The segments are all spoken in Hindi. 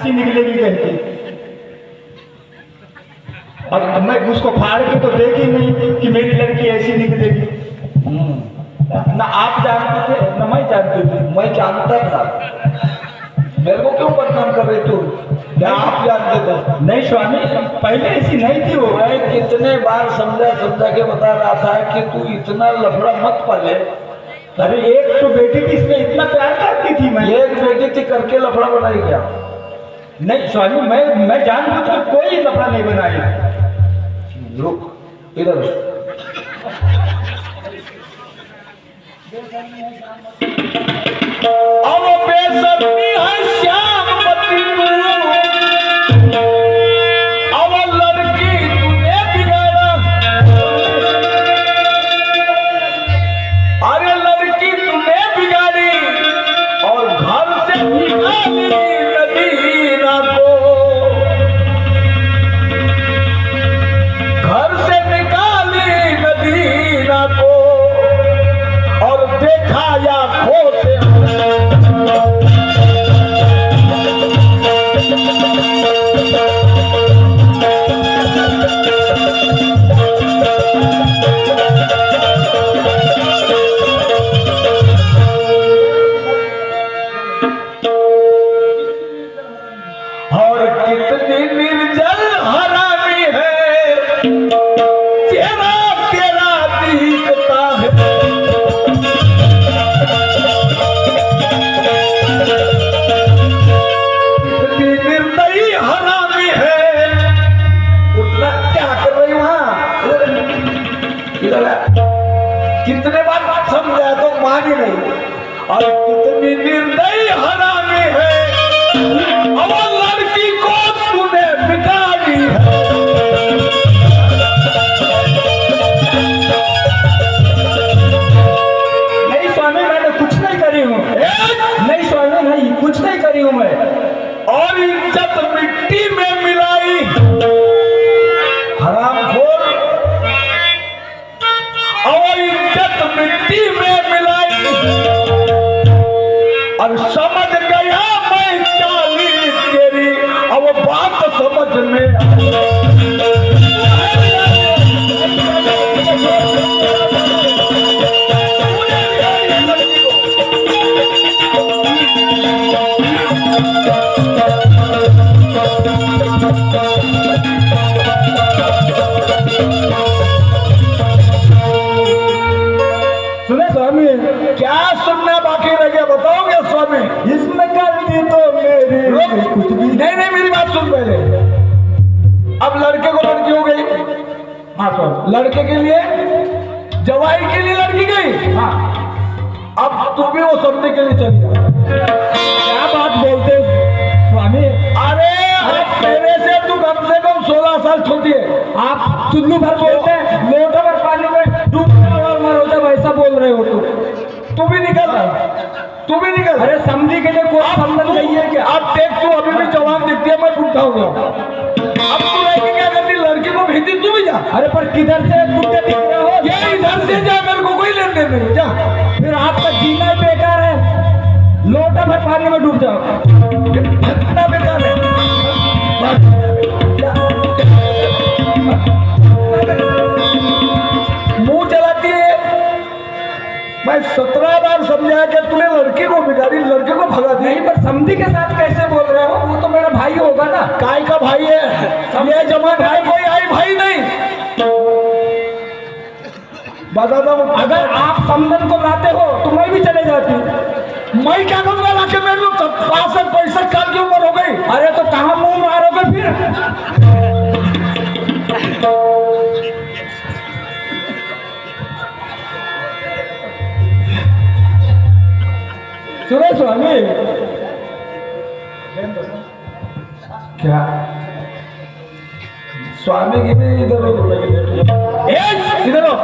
अच्छी निकलेगी कहती, और मैं उसको फाड़ के तो देखी नहीं कि मेरी लड़की ऐसी निकलेगी। ना आप जानते थे ना मैं जानती थी। मैं जानता था। मेरे को क्यों बदनाम कर रही तू? क्या आप जानते थे? नहीं स्वामी, पहले ऐसी नहीं थी वो। मैं कितने बार समझा के बता रहा था कि तू इतना लफड़ा मत पाले। अरे एक तो बेटी थी, इसमें इतना प्यार करती थी मैं। एक बेटी थी करके लफड़ा बनाई क्या? नहीं स्वामी, मैं जानबूझ कर कोई लफड़ा नहीं बनाई। रुक इधर। अब बेसब्री है श्यामवती तू, अब लड़की तूने बिगाड़ा। अरे लड़की तूने बिगाड़ी और घर से निकाली नदीना को, घर से निकाली नदीना को और देखा या खोते। और कितनी निर्जल हरामी है, चेहरा तेरा दिखता है। कितनी निर्दयी हरामी है। उठना क्या कर रही वहां? इधर आ। कितने बार समझाया तो मानी नहीं। और कितनी निर्दयी हरामी है, अब लड़की को तूने बिगाड़ी है। नहीं स्वामी, मैंने कुछ नहीं करी हूँ। नहीं स्वामी, नहीं कुछ नहीं करी हूँ मैं। और इज्जत मिट्टी में मिलाई, हरामखोर। और इज्जत मिट्टी में मिलाई, और समझ गया मैं चाली तेरी, अब बात समझ में। सुने स्वामी, क्या सुनना बाकी रह गया बताओगे स्वामी? इसमें गलती तो मेरी कुछ भी नहीं, मेरी बात सुन पहले। अब लड़के को लड़की हो गई। हाँ स्वामी। लड़के के लिए, जवाई के लिए लड़की गई। हाँ, अब तू भी वो समझने के लिए चली जा। क्या बात बोलते स्वामी? अरे अब मेरे से तू कम से कम 16 साल छोटी है। आप चुल्लू भर बोलते हैं, लोटा भर पानी में डूब और मरो जब ऐसा बोल रहे हो तू भी निकल, तू भी निकल। अरे समझी के लिए कोई संबंध नहीं है क्या? अब देख, तू अभी भी जवान दिखती है, मैं बूढ़ा हो गया। अब तू लड़की क्या करती? लड़की को भेजती, तू भी जा। अरे पर किधर से बूढ़े दिख रहे हो? ये इधर से जा, मेरे को कोई लेन देन नहीं। जा, फिर आपका जीना ही बेकार है। लोटा भर पानी में डूब जाओ, कितना बेकार है। मुंह चलाती है। मैं 17 बार समझाया कि तूने लड़की को बिगाड़ी, लड़के को भगा दी। नहीं पर समझी के साथ कैसे बोल रहे हो? वो तो मेरा भाई होगा ना। काय का भाई है? ये जमा भाई कोई आई भाई नहीं। बताता हूँ, अगर आप समझन को लाते हो तो मैं भी चले जाती। मैं क्या करूंगा लाके? मेरे को 65 साल की उम्र हो गई। अरे तो कहाँ मुंह मारोगे फिर? सुनो स्वामी, क्या स्वामी की भी इधर इधर हो।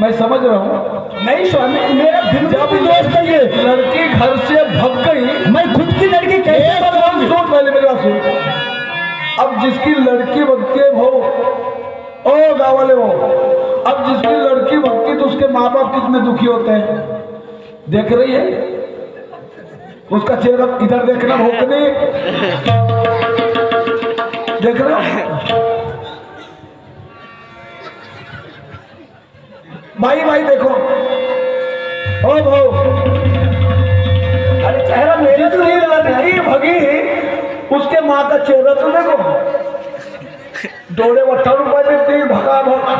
मैं समझ रहा हूँ। नहीं स्वामी, मेरा जब दोस्त है ये लड़की घर से भग गई, मैं खुद की लड़की कैसे सुन पहले मेरी बात सुन। अब जिसकी लड़की भगती हो, ओ गाँव वाले हो, अब जिसकी लड़की भगती तो उसके माँ बाप कितने दुखी होते हैं। देख रही है उसका चेहरा, इधर देखना भोकनी, देख रहे हो भाई, भाई देखो, ओ भाऊ, अरे चेहरा मेरे तो नहीं लड़की भगी, उसके माँ का चेहरा तो देखो, डोड़े 18 रुपए देती भगा भगा।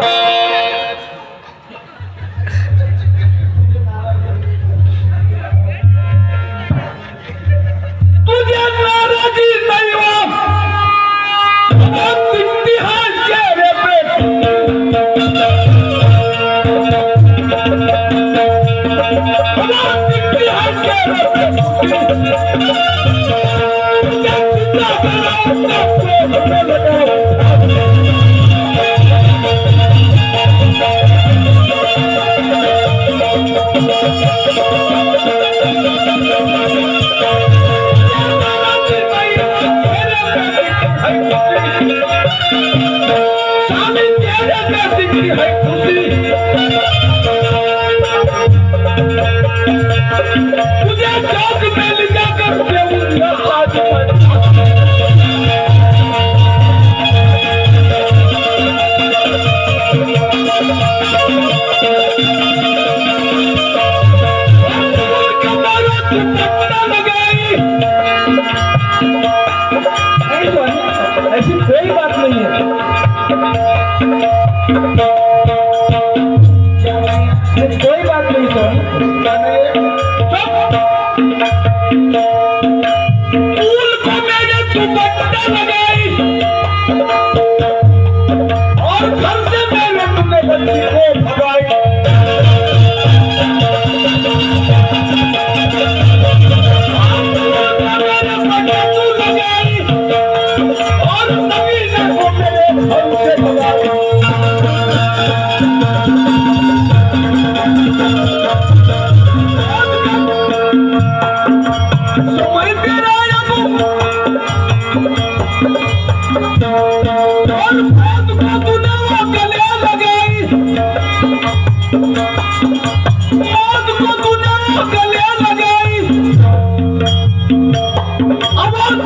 तुझे नाराजी नहीं हो, इतिहास चेहरे पे ऐसी कोई बात नहीं है, कोई बात नहीं सर। फूल को मैंने दुपट्टा लगाई और घर से मैंने तुमने बच्ची को भगाई। गले लगाई